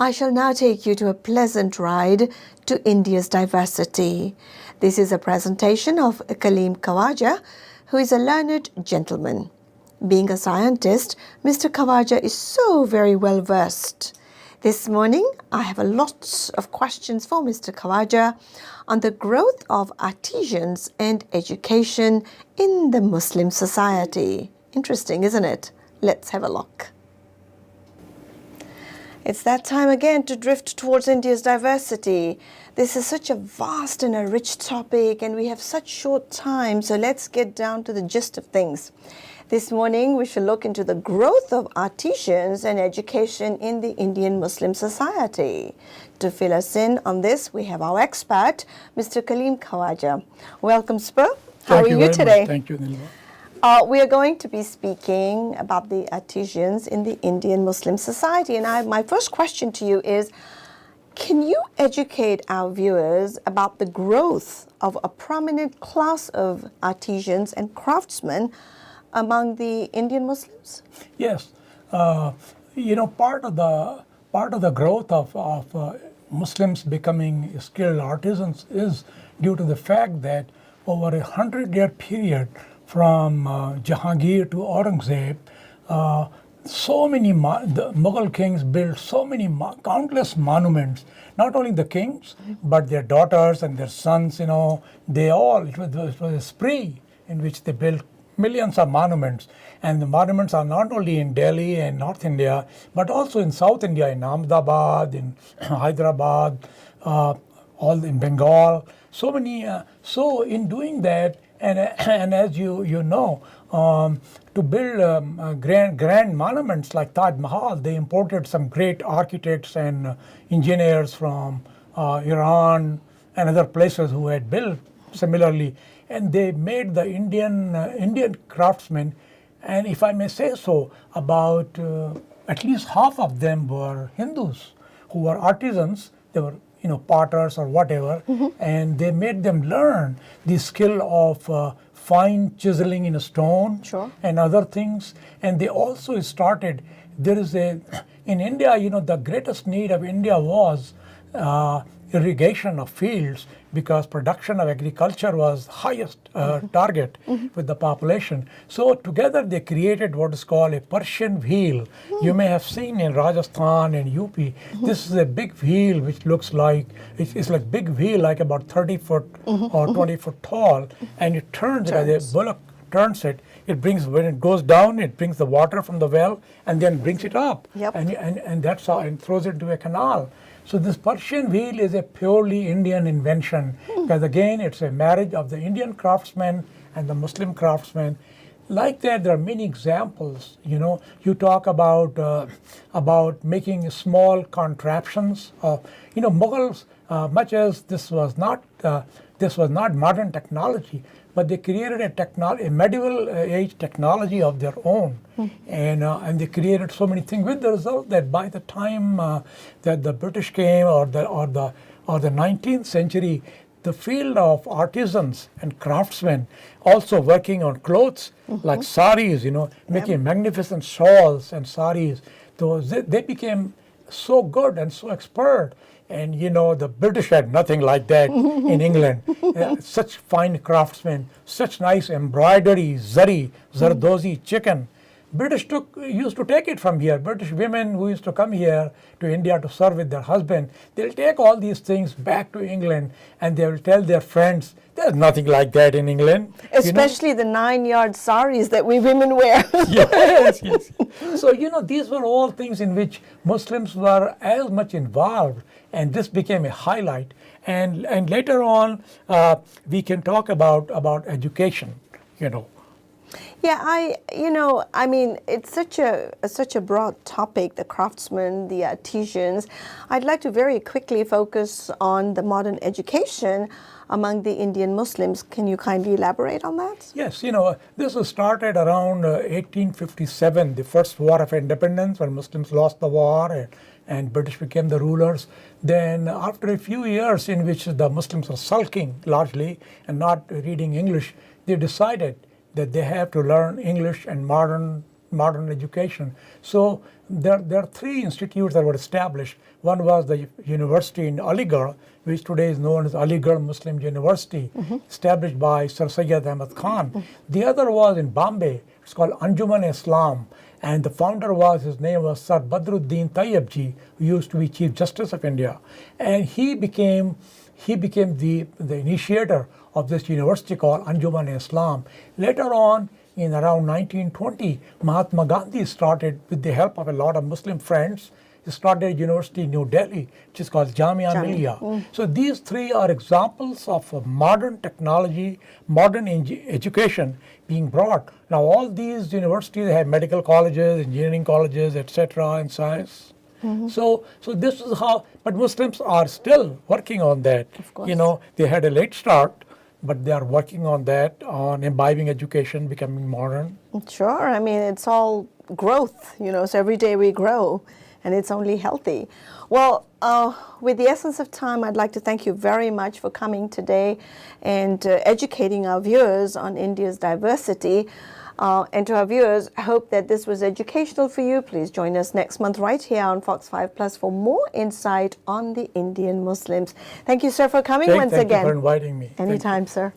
I shall now take you to a pleasant ride to India's diversity. This is a presentation of Kaleem Khawaja, who is a learned gentleman. Being a scientist, Mr. Khawaja is so very well versed. This morning, I have a lot of questions for Mr. Khawaja on the growth of artisans and education in the Muslim society. Interesting, isn't it? Let's have a look. It's that time again to drift towards India's diversity. This is such a vast and a rich topic, and we have such short time, so let's get down to the gist of things. This morning, we shall look into the growth of artisans and education in the Indian Muslim society. To fill us in on this, we have our expert, Mr. Kaleem Khawaja. Welcome, Spur. How are you today? Much. Thank you, Nilma. We are going to be speaking about the artisans in the Indian Muslim society. And my first question to you is, can you educate our viewers about the growth of a prominent class of artisans and craftsmen among the Indian Muslims? Yes. Part of the growth of Muslims becoming skilled artisans is due to the fact that over 100-year period, from Jahangir to Aurangzeb, the Mughal kings built so many countless monuments. Not only the kings, but their daughters and their sons. It was a spree in which they built millions of monuments. And the monuments are not only in Delhi and North India, but also in South India, in Ahmedabad, in Hyderabad, all in Bengal. So many. So in doing that, and as you know, to build grand monuments like Taj Mahal, they imported some great architects and engineers from Iran and other places who had built similarly, and they made the Indian craftsmen. And if I may say so, about at least half of them were Hindus who were artisans. They were potters or whatever, and they made them learn the skill of fine chiseling in a stone and other things. And they also started, in India, the greatest need of India was irrigation of fields, because production of agriculture was highest target with the population. So together they created what is called a Persian wheel. You may have seen in Rajasthan and UP, this is a big wheel which looks like, it's like big wheel, like about 30 foot or 20 foot tall, and it turns as a bullock turns it. When it goes down, it brings the water from the well and then brings it up. And that's how, and throws it into a canal. So this Persian wheel is a purely Indian invention, because again, it's a marriage of the Indian craftsman and the Muslim craftsman. Like that, there are many examples. You talk about making small contraptions. Mughals, much as this was not modern technology, but they created a medieval age technology of their own, and they created so many things, with the result that by the time that the British came, or the 19th century, the field of artisans and craftsmen also working on clothes like saris, making magnificent shawls and saris. They became so good and so expert. And the British had nothing like that in England. Such fine craftsmen, such nice embroidery, zari, zardozi, chicken. British used to take it from here. British women who used to come here to India to serve with their husband, they'll take all these things back to England, and they will tell their friends, there's nothing like that in England. Especially the 9-yard saris that we women wear. Yes. So, these were all things in which Muslims were as much involved, and this became a highlight. And later on, we can talk about education, Yeah, it's such a broad topic, the craftsmen, the artisans. I'd like to very quickly focus on the modern education among the Indian Muslims. Can you kindly elaborate on that? Yes, this was started around 1857, the first war of independence, when Muslims lost the war and British became the rulers. Then after a few years in which the Muslims were sulking largely and not reading English, they decided that they have to learn English and modern modern education. So there are three institutes that were established. One was the university in Aligarh, which today is known as Aligarh Muslim University, established by Sir Syed Ahmad Khan. The other was in Bombay. It's called Anjuman-e-Islam, and the founder his name was Sir Badruddin Tayyibji, who used to be Chief Justice of India, and he became the initiator of this university called Anjuman-e-Islam. Later on, in around 1920, Mahatma Gandhi started, with the help of a lot of Muslim friends, he started a university in New Delhi, which is called Jamia Millia. So these three are examples of modern technology, modern education being brought. Now all these universities have medical colleges, engineering colleges, etc., and science. So this is how, but Muslims are still working on that. Of course. You know, they had a late start, but they are working on that, on imbibing education, becoming modern. Sure. I mean, it's all growth, so every day we grow, and it's only healthy. Well, with the essence of time, I'd like to thank you very much for coming today and educating our viewers on India's diversity. And to our viewers, I hope that this was educational for you. Please join us next month right here on Fox 5 Plus for more insight on the Indian Muslims. Thank you, sir, for coming once again. Thank you for inviting me. Anytime, sir.